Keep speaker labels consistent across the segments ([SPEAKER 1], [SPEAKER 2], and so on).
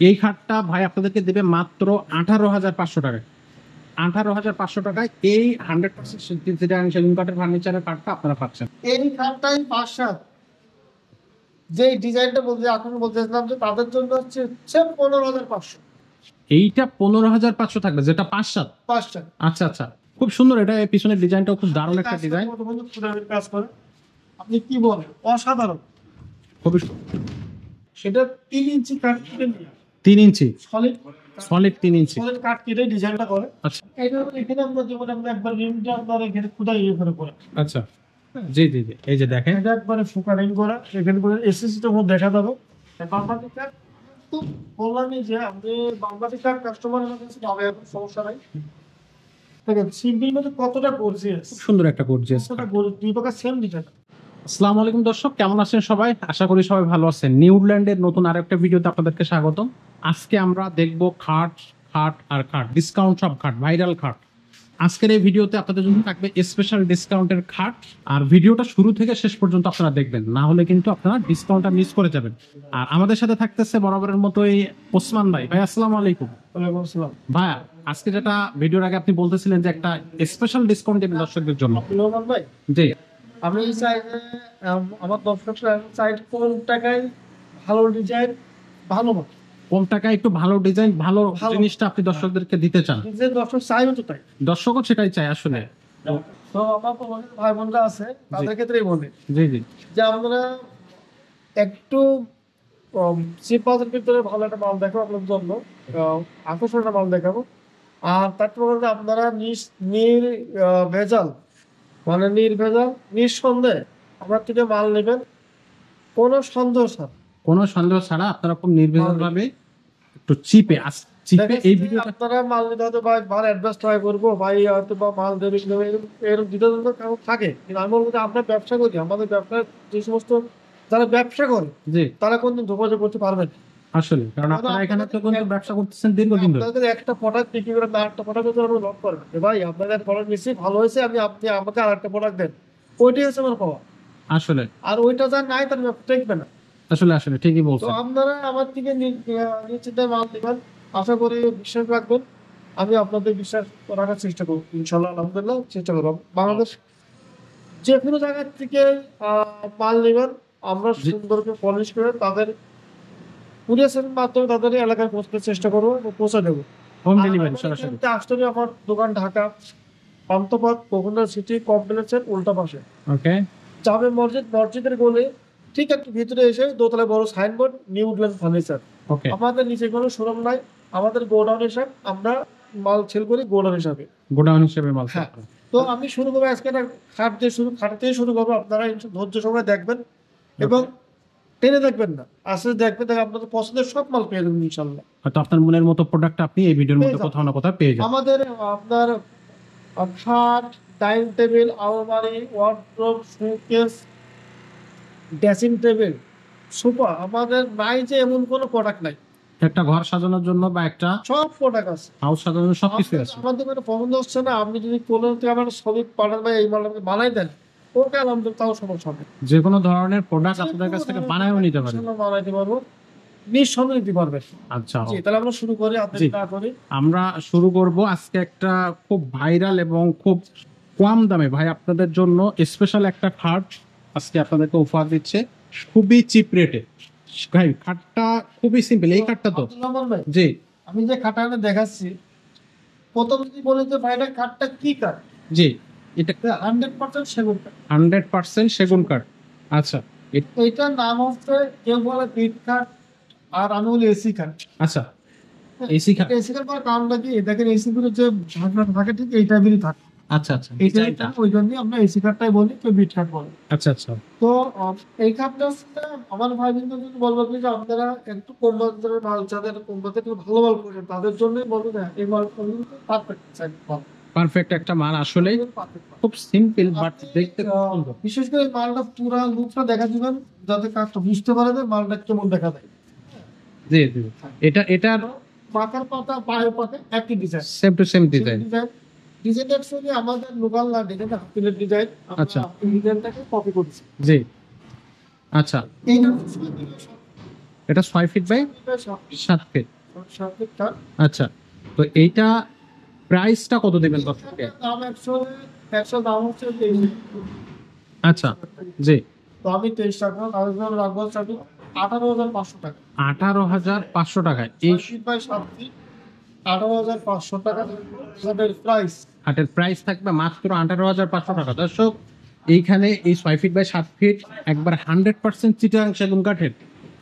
[SPEAKER 1] এই খাটটা ভাই আপনাদেরকে দেবে মাত্র 18,500 টাকায়। 18,500 টাকায় এই 100% সেগুন কাঠের ফার্নিচারের কাঠটা আপনারা পাচ্ছেন।
[SPEAKER 2] এই খাটটাই 5-7 যে ডিজাইনটা বলতে এখন বলতেছিলাম যে তাদের জন্য হচ্ছে 15,500।
[SPEAKER 1] এইটা 15,500 থাকবে, যেটা 5-7।
[SPEAKER 2] 5-7
[SPEAKER 1] আচ্ছা আচ্ছা, খুব সুন্দর। এটা এই পিছনের ডিজাইনটাও খুব দারুণ একটা ডিজাইন।
[SPEAKER 2] কাজ করে আপনি কি বলেন, অসাধারণ।
[SPEAKER 1] খুবই
[SPEAKER 2] সেটা 3 ইঞ্চি কাঠ কেটে নিয়ে
[SPEAKER 1] 3 ইঞ্চি
[SPEAKER 2] সলিড
[SPEAKER 1] সলিড 3 ইঞ্চি।
[SPEAKER 2] সলিড কাঠ কেটে ডিজাইনটা করে।
[SPEAKER 1] আচ্ছা
[SPEAKER 2] এটা এখানে আমরা যেমন আমরা একবার রিমটা আপনার এখানে খুদাই করে
[SPEAKER 1] আচ্ছা, জি জি জি, এই যে দেখেন
[SPEAKER 2] এটা একবারে ফুকারিং করা, এখানে করে এসএসসিটা মধ্যে দেখা যাবে। বাংলাদেশ কাঠ তো বললামই যে আপনি বাংলাদেশ কাঠ কাস্টমারের কাছে পাবে, এখন সমস্যা নাই। দেখেন সিম্পল মধ্যে কতটা গর্জিয়াস,
[SPEAKER 1] খুব সুন্দর একটা গর্জিয়াস।
[SPEAKER 2] কতটা দুই প্রকার সেম ডিজাইন।
[SPEAKER 1] আসসালামু আলাইকুম দর্শক, কেমন আছেন সবাই? আশা করি সবাই ভালো আছেন। নিউল্যান্ডের নতুন আরেকটা ভিডিওতে আপনাদেরকে স্বাগতম। আজকে আমরা দেখব খাট খাট আর খাট, ডিসকাউন্ট সব খাট, ভাইরাল খাট। আজকের এই ভিডিওতে আপনাদের জন্য থাকবে স্পেশাল ডিসকাউন্টের খাট, আর ভিডিওটা শুরু থেকে শেষ পর্যন্ত আপনারা দেখবেন, না হলে কিন্তু আপনারা ডিসকাউন্টটা মিস করে যাবেন। আর আমাদের সাথে থাকতেছে বরাবরের মতোই ওসমান ভাই। ভাই আসসালামু আলাইকুম।
[SPEAKER 2] ওয়ালাইকুম আসসালাম।
[SPEAKER 1] ভাইয়া, আজকে যেটা ভিডিওর আগে আপনি বলতেছিলেন যে একটা স্পেশাল ডিসকাউন্ট দেবেন দর্শকদের জন্য।
[SPEAKER 2] নোমান ভাই,
[SPEAKER 1] জি,
[SPEAKER 2] আমি চাই যে আমার দর্শকরা চাই কম টাকায় ভালো ডিজাইন, ভালো মান।
[SPEAKER 1] কম টাকায় একটু ভালো ডিজাইন, ভালো
[SPEAKER 2] ভালো।
[SPEAKER 1] জিনিসটা আপনি দর্শকদেরকে দিতে চান।
[SPEAKER 2] যে দর্শক চাইও তো তাই।
[SPEAKER 1] দর্শকও সেটাই চায় আসলে।
[SPEAKER 2] তো আমার প্রবাসী ভাই বোনরা আছে, তাদের ক্ষেত্রেই বলি
[SPEAKER 1] জি জি,
[SPEAKER 2] যে আমরা একটু চিপ বাজেটের ভিতরে ভালো একটা মাল দেখাবো আপনাদের জন্য, আকর্ষণীয় মাল দেখাবো। আর তারপরে আপনারা ভেজাল, মানে নির্ভেজাল নিঃসন্দেহে আমার থেকে মাল নেবেন, কোনো সন্দেহ ছাড়া।
[SPEAKER 1] কোনো সন্দেহ ছাড়া আপনারা খুব নির্ভেজাল ভাবে একটু চিপে চিপে এই ভিডিওটা।
[SPEAKER 2] আপনারা মাল নিতে হয়তো ভাই মাল অ্যাডভান্স ট্রাই করবো, ভাই হয়তো বা মাল দেবে কি দেবে এরকম দিতে কারণ থাকে। কিন্তু আমি বলবো যে আমরা ব্যবসা করি, আমাদের ব্যবসার যে সমস্ত যারা ব্যবসা করে
[SPEAKER 1] জি,
[SPEAKER 2] তারা কোনদিন যোগাযোগ করতে পারবেন না।
[SPEAKER 1] আসলে কারণ আপনারা এখানে তো কিন্তু ব্যবসা করতেছেন দীর্ঘদিন ধরে।
[SPEAKER 2] আপনাদের একটা প্রোডাক্ট বিক্রি করে না একটা প্রোডাক্ট আমরা লক করবেন যে ভাই আপনাদের প্রোডাক্ট বেশি ভালো হয়েছে, আপনি আমাকে আর একটা প্রোডাক্ট দেন, ওইটাই হচ্ছে আমার পাওয়া।
[SPEAKER 1] আসলে
[SPEAKER 2] আর ওইটা যা নাই তার ব্যবসা টিকবে না।
[SPEAKER 1] আসলে আসলে ঠিকই
[SPEAKER 2] তো
[SPEAKER 1] বলছেন।
[SPEAKER 2] আপনারা আমার থেকে নিশ্চিত মাল নেবেন, আশা করি বিশ্বাস রাখবেন। আমি আপনাদের বিশ্বাস রাখার চেষ্টা করব, ইনশাল্লাহ আলহামদুলিল্লাহ চেষ্টা করব। বাংলাদেশ যে কোনো জায়গা থেকে মাল নেবেন, আমরা সুন্দর করে পলিশ করে তাদের কুরিয়ারের মাধ্যমে তাদের এলাকায় পৌঁছতে চেষ্টা করবো, পৌঁছে দেবো।
[SPEAKER 1] হোম ডেলিভারি সরাসরি।
[SPEAKER 2] আসতে হবে আমার দোকান ঢাকা পান্থপথ বগুড়া সিটি কমপ্লেক্সের উল্টা পাশে,
[SPEAKER 1] ওকে,
[SPEAKER 2] জামে মসজিদের গলি ঠিক একটু ভিতরে এসে দোতলায় বড় সাইনবোর্ড নিউল্যান্ড ফার্নিচার।
[SPEAKER 1] ওকে।
[SPEAKER 2] আমাদের নিচে কোনো শোরুম নাই, আমাদের গোডাউন হিসাব, আমরা মাল সেল করি গোডাউন হিসাবে।
[SPEAKER 1] গোডাউন হিসেবে মাল।
[SPEAKER 2] হ্যাঁ, তো আমি শুরু করবো আজকে খাট দিয়ে শুরু করবো। আপনারা ধৈর্য সহকারে দেখবেন এবং টেনে দেখবেন না, আসলে দেখবেন আপনাদের পছন্দের সব মাল পেয়ে যাবেন ইনশাল্লাহ।
[SPEAKER 1] হয়তো আপনার মনের মতো প্রোডাক্ট আপনি এই ভিডিওর মধ্যে কোথাও না কোথাও পেয়ে যাবেন।
[SPEAKER 2] আমাদের আপনার খাট, ডাইনিং টেবিল, আলমারি, wardrobe, showcase, dressing table, sofa, আমাদের নাই যে এমন কোনো প্রোডাক্ট নাই।
[SPEAKER 1] একটা ঘর সাজানোর জন্য বা একটা
[SPEAKER 2] সব প্রোডাক্ট আছে,
[SPEAKER 1] হাউস সাজানোর জন্য সবকিছু আছে।
[SPEAKER 2] আমার দোকানে পছন্দ হচ্ছে না, আপনি যদি কোনো থেকে আমার ছবি পাঠান ভাই এই মালটা বানাই দেন, ওকে আলহামদুলিল্লাহ তাও সমস্যা হবে।
[SPEAKER 1] যে কোনো ধরনের প্রোডাক্ট আপনাদের কাছ থেকে বানায়ও নিতে পারেন।
[SPEAKER 2] বানাইতে পারবো, নিঃসন্দেহে নিতে পারবেন।
[SPEAKER 1] আচ্ছা,
[SPEAKER 2] জি, তাহলে আমরা শুরু করি, আপনি
[SPEAKER 1] জি।
[SPEAKER 2] না করি।
[SPEAKER 1] আমরা শুরু করব আজকে একটা খুব ভাইরাল এবং খুব কম দামে ভাই আপনাদের জন্য স্পেশাল একটা খাট আজকে আপনাদেরকে অফার দিচ্ছে, খুবই চিপ রেটে। ভাই খাটটা খুবই সিম্পল, এই খাটটা তো
[SPEAKER 2] আব্দুল রহমান ভাই,
[SPEAKER 1] জি
[SPEAKER 2] আমি যে খাটটা দেখাচ্ছি, প্রথম যদি বলি যে ভাইটা খাটটা কি কাঠ,
[SPEAKER 1] জি, এটা
[SPEAKER 2] 100% সেগুন কাঠ।
[SPEAKER 1] 100% সেগুন কাঠ। আচ্ছা,
[SPEAKER 2] এইটার নাম হচ্ছে কেউ বলে বিট কাঠ, আর আমি বলি এসি কাঠ।
[SPEAKER 1] আচ্ছা, এসি খাট।
[SPEAKER 2] এসি কাঠ বলার কারণটা কি, দেখেন এসি গুলো যে ঝাঁকড়া থাকে ঠিক এই টাইপেরই থাকে।
[SPEAKER 1] আচ্ছা আচ্ছা,
[SPEAKER 2] এইটা ওই জন্যই আমরা এসি কাঠটাই বলি, কেউ বিট কাঠ বলে।
[SPEAKER 1] আচ্ছা আচ্ছা,
[SPEAKER 2] তো এই কাঠটা হচ্ছে আমার ভাই কিন্তু বলবো যে আপনারা একটু কম বাজারের মাল, যাদের কম বাজারে ভালো মাল করেন তাদের জন্যই বলবো না এই মাল পারফেক্ট।
[SPEAKER 1] পারফেক্ট একটা মাল, আসলে খুব সিম্পল বাট দেখতে খুব সুন্দর।
[SPEAKER 2] বিশেষ করে মালটা পুরা লুকটা দেখা দিবেন, যাতে কাজটা বুঝতে পারে যে মালটা কেমন দেখা যায়।
[SPEAKER 1] জি জি, এটার
[SPEAKER 2] পাতার পাতা পায়ের পাতা একই design,
[SPEAKER 1] same to same design.
[SPEAKER 2] ডিজাইনটা অ্যাকচুয়ালি আমাদের লোকাল না, ডিজাইনটা হাতিলের ডিজাইন।
[SPEAKER 1] আচ্ছা,
[SPEAKER 2] এই ডিজাইনটাকে কপি করেছি।
[SPEAKER 1] জি, আচ্ছা,
[SPEAKER 2] এইটা
[SPEAKER 1] এটা 6 ফিট বাই 7 ফিট।
[SPEAKER 2] 7 ফিট কাঠ।
[SPEAKER 1] আচ্ছা, তো এইটা প্রাইসটা কত দিবেন দর্শককে?
[SPEAKER 2] দাম 100 দাম হচ্ছে 23।
[SPEAKER 1] আচ্ছা, জি।
[SPEAKER 2] তো আমি 23 টাকা কাগজ রাখবো 18,500 টাকা।
[SPEAKER 1] 18,500 টাকায় এই
[SPEAKER 2] 6 ফিট বাই 7 ফিট 18,500 টাকা আমাদের প্রাইস।
[SPEAKER 1] খাটের প্রাইস থাকবে মাত্র 18,500 টাকা। দর্শক, এইখানে এই 6 ফিট বাই 7 ফিট একবার 100% চিটাগাং সেগুন কাঠের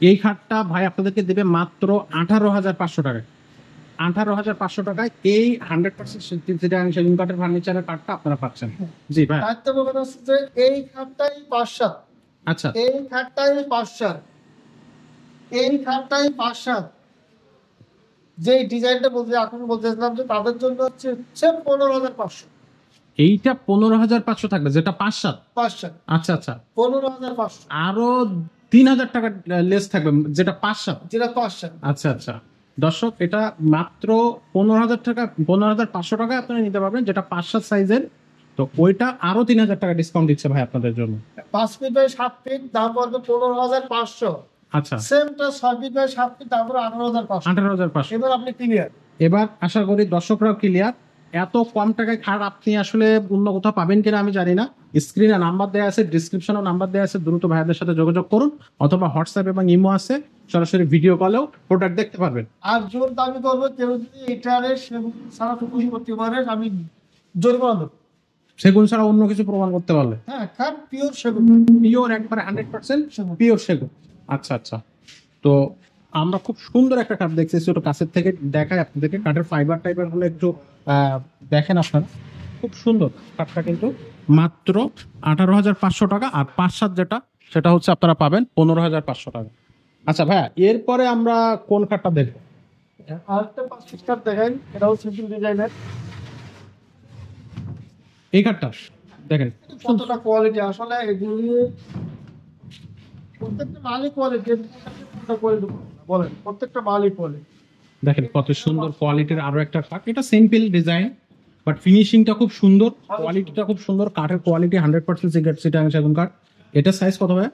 [SPEAKER 1] এই খাটটা ভাই আপনাদেরকে দেবে মাত্র 18,500 টাকায়। 18,500 টাকায় এই 100% চিটাগাং সেগুন কাঠের ফার্নিচারের কাঠটা আপনারা পাচ্ছেন। জি ভাই।
[SPEAKER 2] তার তো কথা হচ্ছে যে এই খাটটাই 5-7,
[SPEAKER 1] আচ্ছা,
[SPEAKER 2] এই খাটটাই 5-7, এই খাটটাই 5-7। যে ডিজাইনটা বলতে এখন বলতেছিলাম যে তাদের জন্য হচ্ছে 15,500।
[SPEAKER 1] এইটা 15,500 থাকবে, যেটা 5-7।
[SPEAKER 2] 5-7
[SPEAKER 1] আচ্ছা আচ্ছা,
[SPEAKER 2] 15,500
[SPEAKER 1] আরো 3,000 টাকা লেস থাকবে, যেটা 5-7।
[SPEAKER 2] যেটা 5-7।
[SPEAKER 1] আচ্ছা আচ্ছা, দর্শক এটা মাত্র 15,000 টাকা, 15,500 টাকায় আপনারা নিতে পারবেন, যেটা 5-7 সাইজের। তো ওইটা আরো 3,000 টাকা ডিসকাউন্ট দিচ্ছে ভাই আপনাদের জন্য।
[SPEAKER 2] 5 ফিট বাই 7 ফিট দাম পড়বে 15,500।
[SPEAKER 1] আচ্ছা,
[SPEAKER 2] সেমটা 6 ফিট বাই 7 ফিট দাম পড়বে 18,500।
[SPEAKER 1] 18,500।
[SPEAKER 2] এবার আপনি ক্লিয়ার।
[SPEAKER 1] এবার আশা করি দর্শকরাও ক্লিয়ার। এত কম টাকায় খাট আপনি আসলে অন্য কোথাও পাবেন কিনা আমি জানি না। স্ক্রিনে নাম্বার দেওয়া আছে, ডিসক্রিপশনেও নাম্বার দেওয়া আছে, দ্রুত ভাইয়াদের সাথে যোগাযোগ করুন, অথবা হোয়াটসঅ্যাপ এবং ইমো আছে, সরাসরি ভিডিও কলেও প্রোডাক্ট দেখতে পারবেন।
[SPEAKER 2] আর জোর দাবি করবো কেউ যদি এটারে সারা খুশি করতে পারে আমি জরিমানা দেবো।
[SPEAKER 1] সেগুন ছাড়া অন্য কিছু প্রমাণ করতে পারলে?
[SPEAKER 2] হ্যাঁ, খাট পিওর সেগুন।
[SPEAKER 1] পিওর, একবারে 100% পিওর সেগুন। আচ্ছা আচ্ছা, তো আমরা খুব সুন্দর একটা কাঠ দেখতেছি, ওটা কাছের থেকে দেখাই আপনাদেরকে। কাঠের ফাইবার টাইপের হলে একটু দেখেন আপনারা, খুব সুন্দর কাঠটা, কিন্তু মাত্র 18,500 টাকা। আর 5-7 যেটা, সেটা হচ্ছে আপনারা পাবেন 15,500 টাকা। আচ্ছা ভাইয়া, এরপরে আমরা কোন কাঠটা দেখবো?
[SPEAKER 2] আরেকটা 5 ফিট কাট দেখাই, এটাও সিম্পল ডিজাইনের।
[SPEAKER 1] এই কাঠটা দেখেন
[SPEAKER 2] কতটা কোয়ালিটি আসলে এগুলি প্রত্যেকটা মালই কোয়ালিটি। কোয়ালিটি বলেন, প্রত্যেকটা মালই কোয়ালিটি।
[SPEAKER 1] দেখেন কত সুন্দর কোয়ালিটির আরো একটা কাঠ। এটা সিম্পল ডিজাইন, বাট ফিনিশিংটা খুব সুন্দর, কোয়ালিটিটা খুব সুন্দর। কাঠের কোয়ালিটি 100% চিটাগাং সেগুন কাঠ। এটা সাইজ কত ভাই?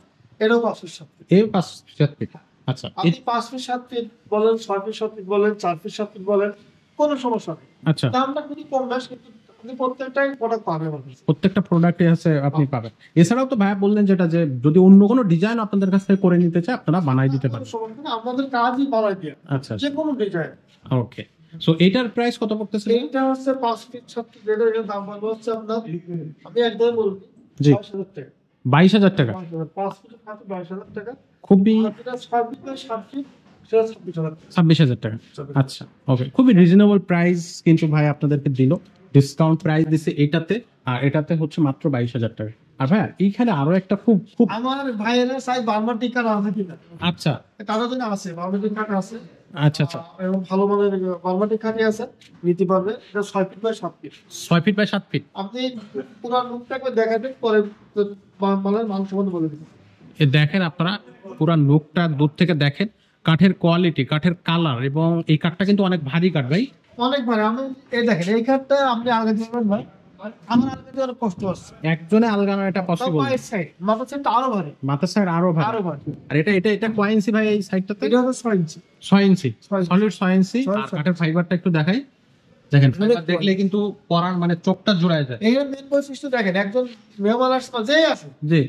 [SPEAKER 2] এটাও 5 ফিট 7 ফিট।
[SPEAKER 1] এ 5-7 ফিট। আচ্ছা,
[SPEAKER 2] আপনি 5 ফিট 7 ফিট বলেন, 6 ফিট 7 ফিট বলেন, 4 ফিট 7 ফিট বলেন, কোনো সমস্যা নেই।
[SPEAKER 1] আচ্ছা,
[SPEAKER 2] দামটা খুবই কম বেশ, কিন্তু আপনি প্রত্যেকটাই প্রোডাক্ট পাবেন।
[SPEAKER 1] প্রত্যেকটা প্রোডাক্টে আছে আপনি পাবেন। এছাড়াও তো ভাইয়া বললেন যেটা, যে যদি অন্য কোনো ডিজাইন আপনাদের কাছ থেকে করে নিতে চায়, আপনারা বানাই দিতে পারেন।
[SPEAKER 2] আমাদের কাজই বাড়াই দিয়ে
[SPEAKER 1] আচ্ছা
[SPEAKER 2] যে কোনো ডিজাইন।
[SPEAKER 1] ওকে, সো এটার প্রাইস কত পড়তেছে?
[SPEAKER 2] এইটা হচ্ছে 5 ফিট 7 ফিট, এটার দাম বলবো হচ্ছে আপনার, আমি একদম বলবো
[SPEAKER 1] জি,
[SPEAKER 2] 22,000 টাকা।
[SPEAKER 1] 22,000 টাকা।
[SPEAKER 2] 5 ফিট 22,000 টাকা।
[SPEAKER 1] খুবই,
[SPEAKER 2] আর যেটা 6 ফিট বাই 7 ফিট সেটা 26,000 টাকা।
[SPEAKER 1] 26,000 টাকা। আচ্ছা ওকে, খুবই রিজনেবল প্রাইস কিন্তু ভাই আপনাদেরকে দিল। ডিসকাউন্ট প্রাইস দিছে এটাতে, আর এটাতে হচ্ছে মাত্র 22,000 টাকা। আর ভাইয়া এইখানে আরো একটা খুব খুব,
[SPEAKER 2] আমার ভাইয়েরা চাই বার্মাটিক কার্ড আছে কিনা।
[SPEAKER 1] আচ্ছা
[SPEAKER 2] তাদের জন্য আছে বার্মাটিক কার্ড আছে।
[SPEAKER 1] আচ্ছা আচ্ছা,
[SPEAKER 2] এবং ভালো মানের বার্মাটিক কার্ডই আছে, নিতে পারবে। এটা 6 feet by 7 feet.
[SPEAKER 1] 6 feet by 7 feet.
[SPEAKER 2] আপনি পুরো লুকটা একবার দেখাবেন, পরে মালের মান সম্বন্ধে বলে দিবেন।
[SPEAKER 1] এ দেখেন আপনারা, পুরা লুকটা দূর থেকে দেখেন, কাঠের কোয়ালিটি, কাঠের কালার, এবং এই কাঠটা কিন্তু অনেক ভারী কাঠ ভাই।
[SPEAKER 2] অনেক ভালো। আমি এই দেখেন, এই কাঠটা আপনি আলগা দিবেন ভাই, আমার আলগা দিয়ে অনেক কষ্ট হচ্ছে।
[SPEAKER 1] একজনে আলগানো এটা পসিবল।
[SPEAKER 2] পায়ের সাইড, মাথার সাইডটা আরো ভারী,
[SPEAKER 1] মাথার সাইড আরো ভারী।
[SPEAKER 2] আরো ভারী।
[SPEAKER 1] আর এটা এটা এটা কয় ইঞ্চি ভাই এই সাইডটাতে?
[SPEAKER 2] এটা হচ্ছে 6 ইঞ্চি।
[SPEAKER 1] 6 ইঞ্চি,
[SPEAKER 2] 6 ইঞ্চি।
[SPEAKER 1] সলিড 6 ইঞ্চি। আর কাঠের ফাইবারটা একটু দেখাই, দেখেন ফাইবার দেখলে কিন্তু পরার মানে চোখটা জোড়ায় যায়।
[SPEAKER 2] এই মেন বৈশিষ্ট্য দেখেন, একজন মেহমান আসছে যেই আসে
[SPEAKER 1] জি,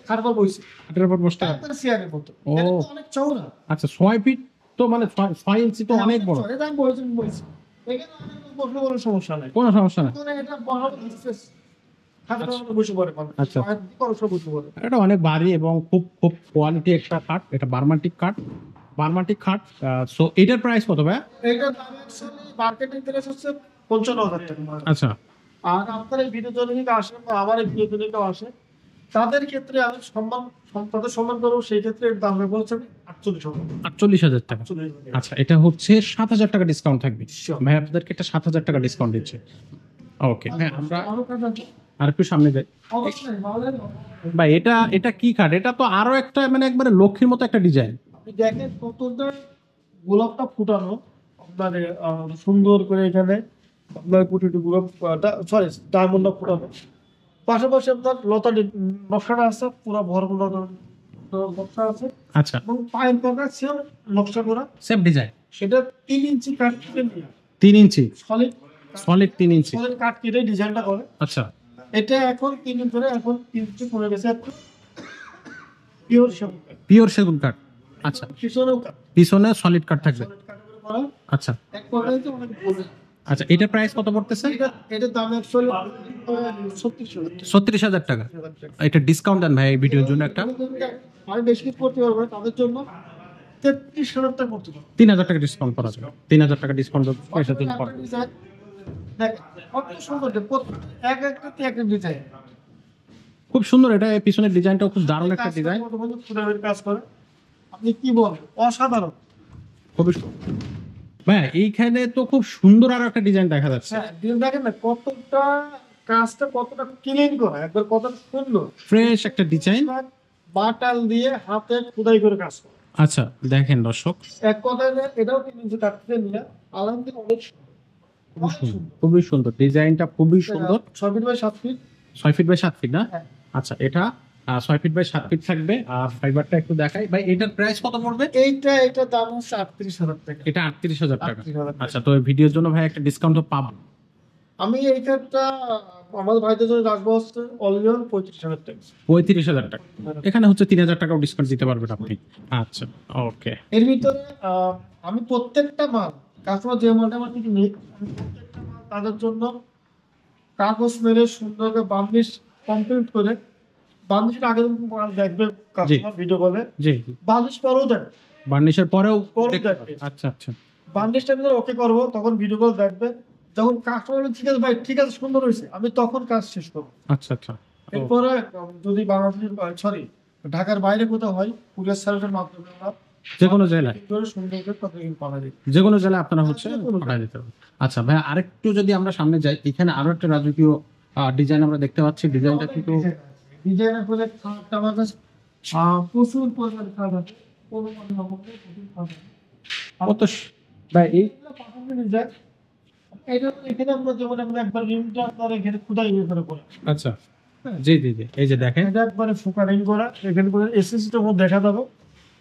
[SPEAKER 2] খাটবার বইছে,
[SPEAKER 1] কাঠের উপর বসতে হবে।
[SPEAKER 2] আপনার চেয়ারের মতো।
[SPEAKER 1] ও।
[SPEAKER 2] এটা তো অনেক চওড়া।
[SPEAKER 1] আচ্ছা, 6 ফিট তো মানে 6 ইঞ্চি তো অনেক বড়।
[SPEAKER 2] এটা আমি বইছি। এখানে অনেক বসলে কোনো সমস্যা নাই।
[SPEAKER 1] কোনো সমস্যা না।
[SPEAKER 2] মানে এটা বসাবো স্পেস। খাটের মধ্যে বসে পড়ে মানুষ।
[SPEAKER 1] আচ্ছা।
[SPEAKER 2] কোনো সমস্যা বসে পড়ে।
[SPEAKER 1] এটা অনেক ভারী এবং খুব খুব কোয়ালিটি একটা কাঠ। এটা বার্মাটিক কাঠ, বার্মাটিক কাঠ। সো এটার প্রাইস কত ভাই?
[SPEAKER 2] এইটার দাম অ্যাকচুয়ালি মার্কেটিং প্রাইস হচ্ছে 55,000 টাকা।
[SPEAKER 1] আচ্ছা
[SPEAKER 2] আর আপনার এই ভিডিও জন্য যদি আসেন বা আমার এই ভিডিও জন্য আসে, তাদের ক্ষেত্রে আমি তাদের সম্মান করবো। সেই ক্ষেত্রে এর দাম রাখবো হচ্ছে 48,000।
[SPEAKER 1] 48,000 টাকা।
[SPEAKER 2] 48,000।
[SPEAKER 1] আচ্ছা, এটা হচ্ছে 7,000 টাকা ডিসকাউন্ট থাকবে।
[SPEAKER 2] Sure.
[SPEAKER 1] ভাই আপনাদেরকে এটা 7,000 টাকা ডিসকাউন্ট দিচ্ছে। ওকে, হ্যাঁ আমরা
[SPEAKER 2] আরো কাজ আছে?
[SPEAKER 1] আর একটু সামনে যাই।
[SPEAKER 2] অবশ্যই ভালো।
[SPEAKER 1] ভাই এটা এটা কি কাঠ? এটা তো আরো একটা মানে একবারে লক্ষ্মীর মতো একটা ডিজাইন।
[SPEAKER 2] আপনি দেখেন কতটা গোলাপটা ফুটানো, আপনার সুন্দর করে এখানে আপনার প্রতিটি গোলাপটা, সরি ডায়মন্ডটা ফুটানো। পাশাপাশি আপনার লতা নকশাটা আছে পুরো ভরপুর নকশা আছে
[SPEAKER 1] আচ্ছা,
[SPEAKER 2] এবং পায়ের পাকা সেম নকশা করা।
[SPEAKER 1] Same design.
[SPEAKER 2] সেটা 3 ইঞ্চি কাঠ কেটে নিয়ে
[SPEAKER 1] 3 ইঞ্চি
[SPEAKER 2] সলিড
[SPEAKER 1] সলিড 3 ইঞ্চি।
[SPEAKER 2] সলিড কাঠ কেটে ডিজাইনটা করে।
[SPEAKER 1] আচ্ছা,
[SPEAKER 2] এটা এখন 3 দিন ধরে এখন 3 ইঞ্চি কমে গেছে একটু পিওর সেগুন কাঠ।
[SPEAKER 1] পিওর সেগুন কাঠ। আচ্ছা,
[SPEAKER 2] পিছনেও কাঠ
[SPEAKER 1] পিছনে সলিড কাঠ থাকবে।
[SPEAKER 2] সলিড কাঠের উপরে করা।
[SPEAKER 1] আচ্ছা
[SPEAKER 2] এক কথায় তো অনেক বলে।
[SPEAKER 1] আচ্ছা, এটার প্রাইস কত পড়তেছে?
[SPEAKER 2] এটার দাম অ্যাকচুয়ালি 36,000
[SPEAKER 1] 36,000 টাকা। এটা ডিসকাউন্ট দেন ভাই এই ভিডিওর জন্য একটা।
[SPEAKER 2] আমি বেশি কিছু করতে পারবো না, তাদের জন্য 33,000 টাকা করতে পারবো।
[SPEAKER 1] 3,000 টাকা ডিসকাউন্ট করা যাবে। 3,000 টাকা ডিসকাউন্ট পয়সা দিন পড়ে।
[SPEAKER 2] দেখ কত সুন্দর, এক একটাতে এক এক ডিজাইন।
[SPEAKER 1] খুব সুন্দর, এটা পিছনের ডিজাইনটাও খুব দারুণ একটা ডিজাইন।
[SPEAKER 2] কাজ করে, আপনি কি বলেন, অসাধারণ।
[SPEAKER 1] খুবই ভাই এইখানে তো খুব সুন্দর আরো একটা ডিজাইন দেখা যাচ্ছে।
[SPEAKER 2] হ্যাঁ, দেখেন না কতটা কাজটা কতটা ক্লিন করা, একবার কতটা সুন্দর
[SPEAKER 1] ফ্রেশ একটা ডিজাইন।
[SPEAKER 2] বাটাল দিয়ে হাতে খোদাই করে কাজ করে।
[SPEAKER 1] আচ্ছা দেখেন দর্শক,
[SPEAKER 2] এক কথায় এটাও কিন্তু কাটতে নিয়ে আলহামদুলিল্লাহ অনেক
[SPEAKER 1] খুবই সুন্দর ডিজাইনটা, খুবই সুন্দর।
[SPEAKER 2] 6 feet by 7 feet
[SPEAKER 1] 6 feet by 7 feet না?
[SPEAKER 2] হ্যাঁ।
[SPEAKER 1] আচ্ছা, এটা 6 ফিট বাই 7 ফিট থাকবে। আর ফাইবারটা একটু দেখাই ভাই, এটার প্রাইস কত পড়বে?
[SPEAKER 2] এটা দাম হচ্ছে 38,000 টাকা।
[SPEAKER 1] এটা 38,000 টাকা।
[SPEAKER 2] 38,000 টাকা।
[SPEAKER 1] আচ্ছা, তো এই ভিডিওর জন্য ভাই একটা ডিসকাউন্ট তো পাবো।
[SPEAKER 2] আমি এই কার্ডটা আমাদের ভাইদের জন্য রাখবো হচ্ছে অলরেডি 35,000 টাকা।
[SPEAKER 1] 35,000 টাকা। এখানে হচ্ছে 3,000 টাকাও ডিসকাউন্ট দিতে পারবেন আপনি। আচ্ছা ওকে।
[SPEAKER 2] এর ভিতরে আমি প্রত্যেকটা মাল কাস্টমার যে মালটা আমার থেকে নেই, আমি প্রত্যেকটা মাল তাদের জন্য কাগজ মেরে সুন্দর করে বার্নিশ কমপ্লিট করে, বার্নিশের আগে যখন মাল দেখবে কাস্টমার ভিডিও কলে,
[SPEAKER 1] জি,
[SPEAKER 2] বার্নিশ পরেও দেখবে,
[SPEAKER 1] বার্নিশের পরেও
[SPEAKER 2] পরেও
[SPEAKER 1] দেখতে
[SPEAKER 2] দেখবে।
[SPEAKER 1] পারবেন। আচ্ছা আচ্ছা
[SPEAKER 2] বার্নিশটা আমি ওকে করবো, তখন ভিডিও কল দেখবে। যখন কাস্টমার ঠিক আছে ভাই, ঠিক আছে সুন্দর হয়েছে, আমি তখন কাজ শেষ করবো।
[SPEAKER 1] আচ্ছা আচ্ছা।
[SPEAKER 2] এরপরে যদি বাংলাদেশের সরি ঢাকার বাইরে কোথাও হয়, কুরিয়ার সার্ভিসের মাধ্যমে আমরা
[SPEAKER 1] যে কোনো জেলায়,
[SPEAKER 2] সুন্দর করে কথা পাওয়া যায়।
[SPEAKER 1] যে কোনো জেলায় আপনারা হচ্ছে পাঠায় দিতে পারবেন। আচ্ছা ভাই, আরেকটু যদি আমরা সামনে যাই, এখানে আরো একটা রাজকীয় ডিজাইন আমরা দেখতে পাচ্ছি। ডিজাইনটা কিন্তু
[SPEAKER 2] ডিজাইনের করে খাটটা আমার কাছে প্রচুর পরিমাণে খাট আছে, কোনো মানে প্রচুর খাট আছে।
[SPEAKER 1] কত ভাই এই
[SPEAKER 2] এগুলো পাঠানো যায়। এটা এখানে আমরা যেমন আমরা একবার রিমটা আপনার এখানে খোদাই করে করা।
[SPEAKER 1] আচ্ছা, জি জি জি, এই যে দেখেন
[SPEAKER 2] এটা একবারে ফোকারিং করা, এখানে করে এসএসটা মধ্যে দেখা যাবে।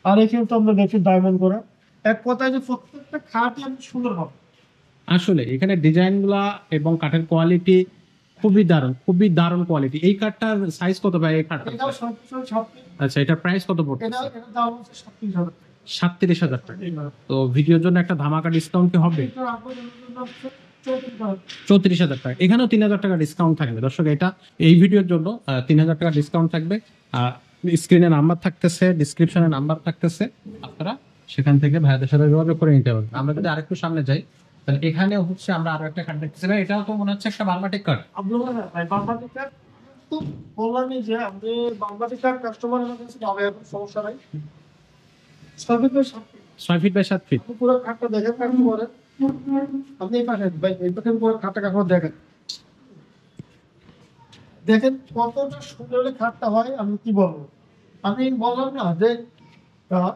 [SPEAKER 2] আর এখানে তো আমরা দেখি ডায়মন্ড করা। এক কথায় যে প্রত্যেকটা খাটই আমি সুন্দর হবে।
[SPEAKER 1] আসলে এখানে ডিজাইনগুলা এবং কাঠের কোয়ালিটি খুবই দারুণ কোয়ালিটি। এই কাঠটার সাইজ কত ভাই? এই কাঠটা
[SPEAKER 2] এটাও সব
[SPEAKER 1] আচ্ছা, এটার প্রাইস কত পড়ছে?
[SPEAKER 2] এটা দাম হচ্ছে 37,000 টাকা।
[SPEAKER 1] 37,000 টাকা। তো ভিডিওর জন্য একটা ধামাকা ডিসকাউন্ট কি হবে?
[SPEAKER 2] এটা আপনাদের জন্য হচ্ছে 34,000
[SPEAKER 1] 34,000 টাকা। এখানেও 3,000 টাকা ডিসকাউন্ট থাকবে দর্শক। এটা এই ভিডিওর জন্য 3,000 টাকা ডিসকাউন্ট থাকবে। স্ক্রিনে নাম্বার থাকতেছে, ডিসক্রিপশনে নাম্বার থাকতেছে, আপনারা সেখান থেকে ভাইদের সাথে যোগাযোগ করে নিতে পারবেন। আমরা যদি আরেকটু সামনে যাই, তাহলে এখানে হচ্ছে আমরা আরো একটা কার্ড দেখতেছি ভাই। এটাও তো মনে হচ্ছে একটা বার্মাটিক কার্ড।
[SPEAKER 2] আপনারা ভাই বাংলাদেশ কার্ড তো বললামই যে আপনি বাংলাদেশ কার্ড কাস্টমারের কাছে পাবে, এখন সমস্যা নাই। 6 feet by 7 feet
[SPEAKER 1] 6 feet by 7 feet.
[SPEAKER 2] আপনি পুরো খাটটা দেখেন কাস্টমারের। আপনি এই পাশে ভাই এই পাশে পুরো খাটটা কাস্টমার দেখেন, দেখেন কতটা সুন্দর হলে খাটটা হয়। আমি কি বলবো, আমি বললাম না যে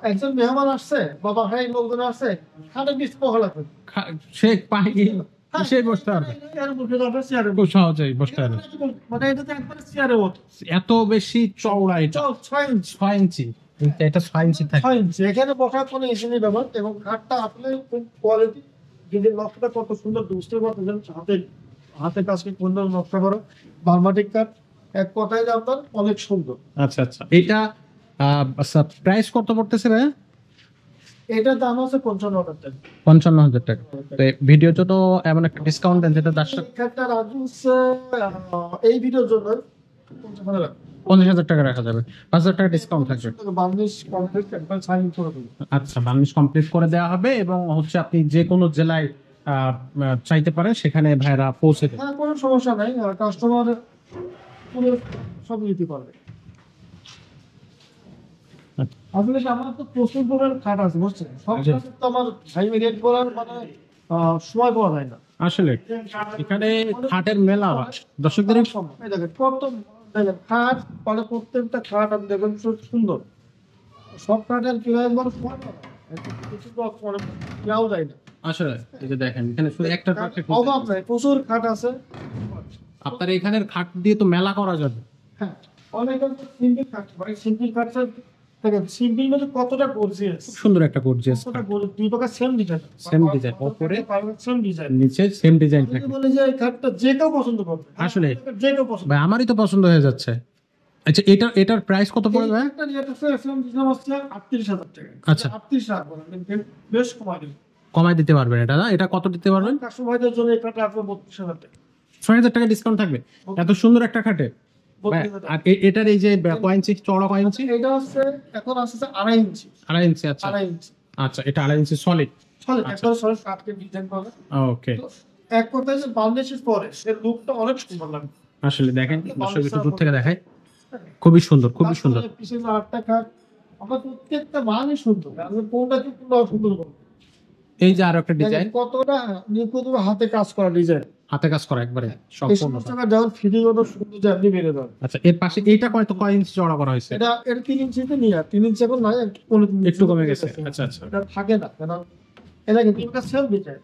[SPEAKER 2] একজন মেহমান আসছে বা বাসায় লোকজন আসছে, খাটে বিশ পকা লাগবে,
[SPEAKER 1] সে পাই সে বসতে পারবে,
[SPEAKER 2] চেয়ারে বসে যাবে, চেয়ারে
[SPEAKER 1] খুব সহজেই বসতে পারবে।
[SPEAKER 2] মানে এটা তো একবারে চেয়ারের মতো।
[SPEAKER 1] এত বেশি চওড়া এটা,
[SPEAKER 2] 6 ইঞ্চি
[SPEAKER 1] 6 ইঞ্চি। এটা 6 ইঞ্চি থাকে।
[SPEAKER 2] 6 ইঞ্চি। এখানে বসার কোনো ইঞ্চি নেই ব্যাপার। এবং খাটটা আসলে খুব কোয়ালিটি, যদি নকশাটা কত সুন্দর বুঝতে পারতেছেন, হাতে কাজকে সুন্দর নকশা করা বার্মাটিক কাঠ। এক কথায় যে আপনার অনেক সুন্দর।
[SPEAKER 1] আচ্ছা আচ্ছা, এটা প্রাইস কত পড়তেছে ভাই?
[SPEAKER 2] এটার দাম আছে 55,000 টাকা।
[SPEAKER 1] 55,000 টাকা। তো ভিডিওর জন্য এমন একটা ডিসকাউন্ট দেন যেটা দর্শক
[SPEAKER 2] এই খাটটা রাখবো হচ্ছে এই ভিডিওর জন্য 55,000 টাকা।
[SPEAKER 1] 50,000 টাকা রাখা যাবে। 5,000 টাকা ডিসকাউন্ট থাকবে।
[SPEAKER 2] বার্নিশ কমপ্লিট একবার সাইন করে দেবো।
[SPEAKER 1] আচ্ছা, বার্নিশ কমপ্লিট করে দেওয়া হবে এবং হচ্ছে আপনি যে কোনো জেলায় চাইতে পারেন, সেখানে ভাইরা পৌঁছে দেবে।
[SPEAKER 2] হ্যাঁ, কোনো সমস্যা নাই, কাস্টমার পুরো সব নিতে পারবে। আসলে আমার তো প্রচুর পরিমাণ খাট আছে বুঝছেন, সব
[SPEAKER 1] জি।
[SPEAKER 2] খাট তো আমার ভাই রেট করার মানে সময় পাওয়া যায় না।
[SPEAKER 1] আসলে এখানে খাটের মেলা হয়। দর্শকদের
[SPEAKER 2] এই দেখেন কত, দেখেন খাট মানে প্রত্যেকটা খাট আপনি দেখেন সুন্দর। সব খাটের কিভাবে মানে সময় পাওয়া যায় না। কিছু তো মানে কেউ যায় না।
[SPEAKER 1] আসলে এই যে দেখেন, এখানে শুধু একটা
[SPEAKER 2] অভাব নাই, প্রচুর খাট আছে।
[SPEAKER 1] আপনার এখানের খাট দিয়ে তো মেলা করা যাবে।
[SPEAKER 2] হ্যাঁ, অনেক সিম্পল খাট, ভাই সিম্পল খাট দেখেন সিম্পল মধ্যে কতটা গর্জিয়াস,
[SPEAKER 1] খুব সুন্দর একটা গর্জিয়াস
[SPEAKER 2] কতটা দুই প্রকার সেম ডিজাইন,
[SPEAKER 1] সেম ডিজাইন, উপরে
[SPEAKER 2] সেম ডিজাইন,
[SPEAKER 1] নিচে সেম ডিজাইন
[SPEAKER 2] আমি
[SPEAKER 1] থাকে।
[SPEAKER 2] বলি যে এই খাটটা যে কেউ পছন্দ করবে,
[SPEAKER 1] আসলে
[SPEAKER 2] যে কেউ পছন্দ।
[SPEAKER 1] ভাই আমারই তো পছন্দ হয়ে যাচ্ছে। আচ্ছা এটার প্রাইস কত পড়বে ভাই?
[SPEAKER 2] একটা রেট আছে এসএম দিলাম হচ্ছে 38,000 টাকা।
[SPEAKER 1] আচ্ছা।
[SPEAKER 2] 38 রাখবো না, বেশ কমাই দেব।
[SPEAKER 1] কমায় দিতে পারবেন এটা না? এটা কত দিতে পারবেন?
[SPEAKER 2] কাস্টমারদের জন্য এই খাটটা রাখবো 32,000 টাকা।
[SPEAKER 1] 6,000 টাকা ডিসকাউন্ট থাকবে এত সুন্দর একটা খাটে?
[SPEAKER 2] 32,000 টাকা।
[SPEAKER 1] আর এটার এই যে কয় ইঞ্চি চওড়া, কয় ইঞ্চি?
[SPEAKER 2] এটা হচ্ছে এখন আসছে 2.5 ইঞ্চি।
[SPEAKER 1] 2.5 ইঞ্চি। আচ্ছা
[SPEAKER 2] 2.5 ইঞ্চি
[SPEAKER 1] আচ্ছা, এটা 2.5 ইঞ্চি সলিড।
[SPEAKER 2] চলে
[SPEAKER 1] আচ্ছা।
[SPEAKER 2] একবার সরাসরি কাটকে ডিজাইন পাবে।
[SPEAKER 1] ওকে,
[SPEAKER 2] তো এক কথায় যে বাংলাদেশের পরে এর লুকটা অনেক সুন্দর লাগে।
[SPEAKER 1] আসলে দেখেন দর্শক একটু দূর থেকে দেখায়, খুবই সুন্দর, খুবই সুন্দর।
[SPEAKER 2] তারপরে পিছনে আটটা খাট, আমার প্রত্যেকটা মানই সুন্দর, আমি কোনটাকে কোনটা অসুন্দর বলবো।
[SPEAKER 1] এই যে আরো একটা ডিজাইন,
[SPEAKER 2] কতটা নিখুঁতভাবে হাতে কাজ করা ডিজাইন,
[SPEAKER 1] হাতে কাজ করা একবারে
[SPEAKER 2] এই
[SPEAKER 1] সম্পূর্ণ।
[SPEAKER 2] সমস্ত কাজ যখন ফিটিং কত সুন্দর যে আপনি বেড়ে দেন।
[SPEAKER 1] আচ্ছা এর পাশে এইটা কয় ইঞ্চি চওড়া করা হয়েছে?
[SPEAKER 2] এটা 3 ইঞ্চিতে নিয়ে 3 ইঞ্চি এখন নয়,
[SPEAKER 1] একটু কমে গেছে। আচ্ছা আচ্ছা,
[SPEAKER 2] এটা থাকে না কেন, এটা কিন্তু এটা same design.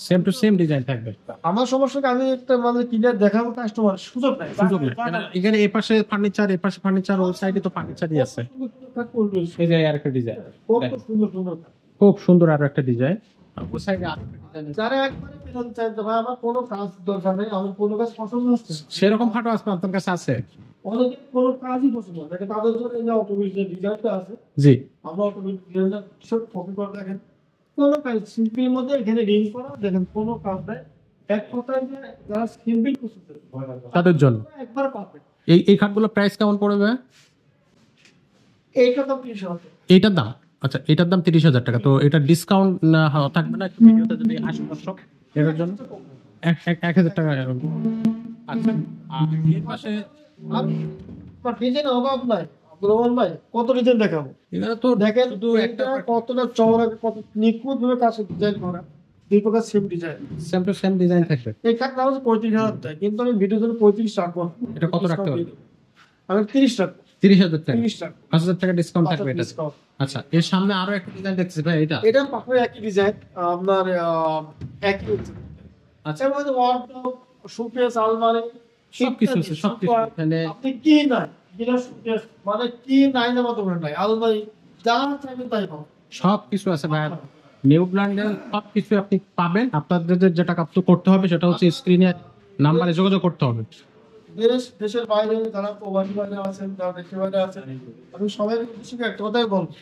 [SPEAKER 1] Same to same design থাকবে,
[SPEAKER 2] আমার সমস্যা কি, আমি একটা মানে কিনে দেখাবো কাস্টমার, সুযোগ নাই।
[SPEAKER 1] সুযোগ নেই। এখানে এই পাশে ফার্নিচার, এই পাশে ফার্নিচার, ওই সাইডে তো ফার্নিচারই আছে। এই যে আরেকটা ডিজাইন,
[SPEAKER 2] কত সুন্দর সুন্দর।
[SPEAKER 1] খুব সুন্দর আরো একটা ডিজাইন। ওই সাইডে আরেকটা ডিজাইন,
[SPEAKER 2] যারা একবারে কিনতে চায় যে ভাই আমার কোনো কাজ দরকার নেই, আমার কোনো কাজ পছন্দ হচ্ছে না,
[SPEAKER 1] সেরকম খাটও আছে আপনার কাছে? আছে
[SPEAKER 2] অনেকে কোনো কাজই পছন্দ হয় না, তাদের জন্য এই যে অটোমেটিক যে ডিজাইনটা আছে,
[SPEAKER 1] জি।
[SPEAKER 2] আমরা অটোমেটিক ডিজাইনটা সব কপি করে দেখেন, কোনো কাজ সিম্পলের মধ্যে এখানে রিং করা দেখেন, কোনো কাজ নাই। এক কথায় যে যারা সিম্পল পছন্দ করে
[SPEAKER 1] তাদের জন্য
[SPEAKER 2] একবার পারফেক্ট।
[SPEAKER 1] এই খাটগুলো প্রাইস কেমন পড়বে?
[SPEAKER 2] এইটা তো 30,000 টাকা।
[SPEAKER 1] এইটার দাম, আচ্ছা এটার দাম 30,000 টাকা। তো এটা ডিসকাউন্ট থাকবে না একটু ভিডিওতে যদি আসে দর্শক এটার জন্য? 1,000 টাকা এরকম। আচ্ছা আর এর পাশে
[SPEAKER 2] আর ডিজাইনের অভাব নাই রোমান ভাই, কত ডিজাইন দেখাবো।
[SPEAKER 1] এখানে তো
[SPEAKER 2] দেখেন
[SPEAKER 1] শুধু একটা
[SPEAKER 2] এটা কতটা চওড়া, কত নিখুঁত ভাবে কাজ ডিজাইন করা, দুই প্রকার same design.
[SPEAKER 1] Same to same design থাকবে।
[SPEAKER 2] এই খাটটা হচ্ছে 35,000 টাকা, কিন্তু আমি ভিডিওর জন্য 35 রাখবো না।
[SPEAKER 1] এটা কত রাখতে পারবে?
[SPEAKER 2] আমি 30 রাখবো।
[SPEAKER 1] 30,000 টাকা,
[SPEAKER 2] 30 টাকা
[SPEAKER 1] 5,000 টাকা ডিসকাউন্ট থাকবে এটা।
[SPEAKER 2] discount।
[SPEAKER 1] আচ্ছা এর সামনে আরো একটা ডিজাইন দেখতেছি ভাই, এটা
[SPEAKER 2] এটা পাশে একই ডিজাইন, আপনার একই
[SPEAKER 1] আচ্ছা
[SPEAKER 2] এর মধ্যে ওয়ার্ডরোব, শোকেস, আলমারি
[SPEAKER 1] সবকিছু আছে, সবকিছু এখানে।
[SPEAKER 2] আপনি কি নাই বিনা শোকেস মানে কি নাই না মতো করে নাই, আলমারি যা চাইবেন তাই পাবেন।
[SPEAKER 1] সবকিছু আছে ভাই, নিউ ব্র্যান্ডের সবকিছু আপনি পাবেন। আপনাদের যেটা কাজ করতে হবে সেটা হচ্ছে স্ক্রিনে নাম্বারে যোগাযোগ করতে হবে।
[SPEAKER 2] দেশের বাইরে যারা প্রবাসী বাইরে আছেন, যারা দেশের বাইরে আছেন, আমি সবাই উদ্দেশ্যে একটা কথাই বলবো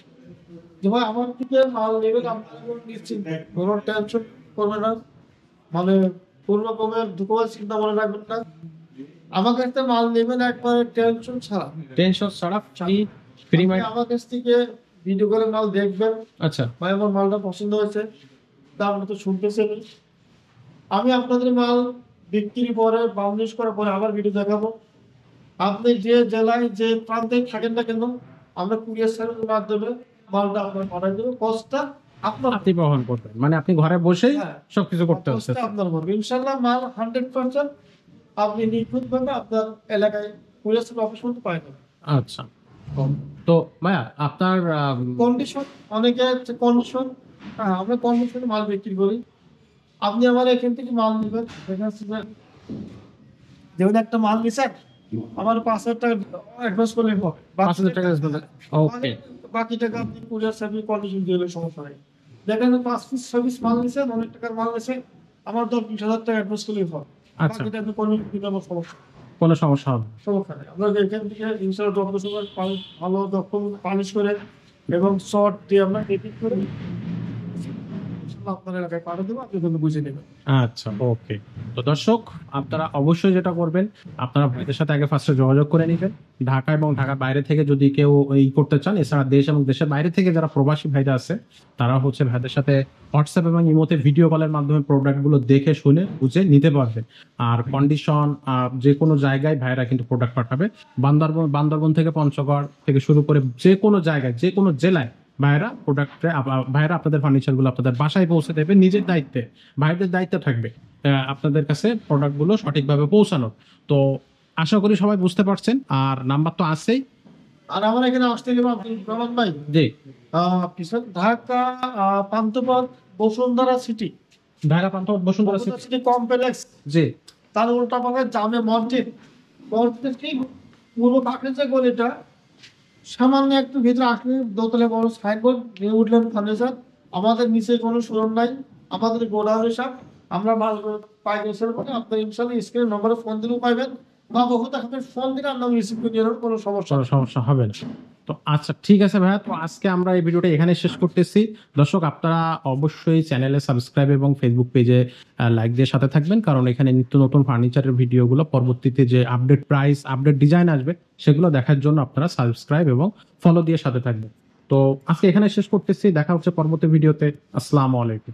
[SPEAKER 2] যে ভাই আমার থেকে মাল নেবেন, আপনার কোনো নিশ্চিন্ত কোনো টেনশন করবেন না, মানে কোনো রকমের দুঃখের চিন্তা মনে রাখবেন না। আমার কাছ থেকে মাল নেবেন একবারে টেনশন ছাড়া,
[SPEAKER 1] টেনশন ছাড়া, ফ্রি
[SPEAKER 2] আপনি
[SPEAKER 1] মাইন্ড।
[SPEAKER 2] আমার কাছ থেকে ভিডিও করে মাল দেখবেন,
[SPEAKER 1] আচ্ছা
[SPEAKER 2] ভাই আমার মালটা পছন্দ হয়েছে, দাম তো শুনতেছেন। আমি আপনাদের মাল বিক্রি পরে বাউন্ডিশ করার পরে আবার ভিডিও দেখাবো। আপনি যে জেলায় যে প্রান্তে থাকেন না কেন, আমরা কুরিয়ার সার্ভিসের মাধ্যমে মালটা আপনার পাঠিয়ে দেবো, কস্টটা আপনার,
[SPEAKER 1] আপনি বহন করবেন, মানে আপনি ঘরে বসেই
[SPEAKER 2] হ্যাঁ,
[SPEAKER 1] সবকিছু করতে হচ্ছে।
[SPEAKER 2] কস্টটা আপনার পড়বে। ইনশাআল্লাহ মাল 100% আপনি নিখুঁতভাবে আপনার এলাকায় কুরিয়ার সার্ভিস অফিস পর্যন্ত পাই যাবেন।
[SPEAKER 1] আচ্ছা তো ভাইয়া আপনার
[SPEAKER 2] কন্ডিশন, অনেকে কন্ডিশন, আমরা কন্ডিশনে মাল বিক্রি করি। আপনি আমার এখান থেকে মাল নেবেন, যেমন একটা মাল নিছেন, আমার 5,000 টাকা অ্যাডভান্স করলে হবে,
[SPEAKER 1] 5,000 টাকা ওকে।
[SPEAKER 2] বাকি টাকা আপনি কুরিয়ার সার্ভিস কন্ডিশন দিলে সমস্যা নেই। দেখেন 5 পিস সার্ভিস মাল নিছেন, অনেক টাকার মাল নিছেন, আমার 10-20,000 টাকা অ্যাডভান্স করলেই হবে।
[SPEAKER 1] আচ্ছা
[SPEAKER 2] বাকিটা আপনি কন্ডিশন দিলে আমার সমস্যা
[SPEAKER 1] কোনো সমস্যা হবে না।
[SPEAKER 2] সমস্যা নেই। আমরা এখান থেকে ইনশাআল্লাহ যত সময় ভালো ডকুমেন্ট পালিশ করে এবং শর্ট দিয়ে আমরা এডিট করে ইনশাআল্লাহ আপনার এলাকায় পাঠিয়ে দেবো, আপনি কিন্তু বুঝে নেবেন।
[SPEAKER 1] আচ্ছা ওকে। তো দর্শক আপনারা অবশ্যই যেটা করবেন, আপনারা ভাইদের সাথে আগে ফার্স্টে যোগাযোগ করে নেবেন। ঢাকা এবং ঢাকার বাইরে থেকে যদি কেউ এই করতে চান, এছাড়া দেশ এবং দেশের বাইরে থেকে যারা প্রবাসী ভাইরা আছে, তারা হচ্ছে ভাইদের সাথে হোয়াটসঅ্যাপ এবং ইমোতে ভিডিও কলের মাধ্যমে প্রোডাক্টগুলো দেখে শুনে বুঝে নিতে পারবেন। আর কন্ডিশন যে কোনো জায়গায় ভাইরা কিন্তু প্রোডাক্ট পাঠাবে। বান্দরবন থেকে পঞ্চগড় থেকে শুরু করে যে কোনো জায়গায়, যে কোনো জেলায় ভাইরা ভাইরা আপনাদের ফার্নিচারগুলো আপনাদের বাসায় পৌঁছে দেবে নিজের দায়িত্বে। ভাইদের দায়িত্ব থাকবে আপনাদের কাছে প্রোডাক্টগুলো সঠিকভাবে পৌঁছানোর। তো আশা করি সবাই বুঝতে পারছেন, আর নাম্বার তো আছেই।
[SPEAKER 2] আর আমার এখানে আসতে গেলে আপনি রহমান ভাই,
[SPEAKER 1] জি
[SPEAKER 2] পিছন Dhaka Panthapath Bashundhara city,
[SPEAKER 1] Dhaka Panthapath Bashundhara
[SPEAKER 2] city complex,
[SPEAKER 1] জি
[SPEAKER 2] তার উল্টা পাশে জামে মসজিদ, মসজিদ ঠিক পূর্ব পাশে যে গলিটা সামান্য একটু ভিতরে আসলে দোতলে বড় সাইনবোর্ড নিউ উডল্যান্ড ফার্নিচার। আমাদের নিচে কোনো শোরুম নাই, আমাদের গোডাউন হিসাব। আমরা মাল পাইকারি সেল করি। আপনার ইনশাল্লাহ স্ক্রিনের নম্বরে ফোন দিলেও পাইবেন, বা বহুত আপনার ফোন দিলে আমরা রিসিভ করে নিয়ে নেবো, কোনো সমস্যা
[SPEAKER 1] কোনো
[SPEAKER 2] নেই।
[SPEAKER 1] সমস্যা হবে না। তো আচ্ছা ঠিক আছে ভাইয়া, তো আজকে আমরা এই ভিডিওটা এখানে শেষ করতেছি। দর্শক আপনারা অবশ্যই চ্যানেলে সাবস্ক্রাইব এবং ফেসবুক পেজে লাইক দিয়ে সাথে থাকবেন, কারণ এখানে নিত্য নতুন ফার্নিচারের ভিডিওগুলো পরবর্তীতে যে আপডেট প্রাইস আপডেট ডিজাইন আসবে সেগুলো দেখার জন্য আপনারা সাবস্ক্রাইব এবং ফলো দিয়ে সাথে থাকবেন। তো আজকে এখানে শেষ করতেছি, দেখা হচ্ছে পরবর্তী ভিডিওতে। আসসালামু আলাইকুম।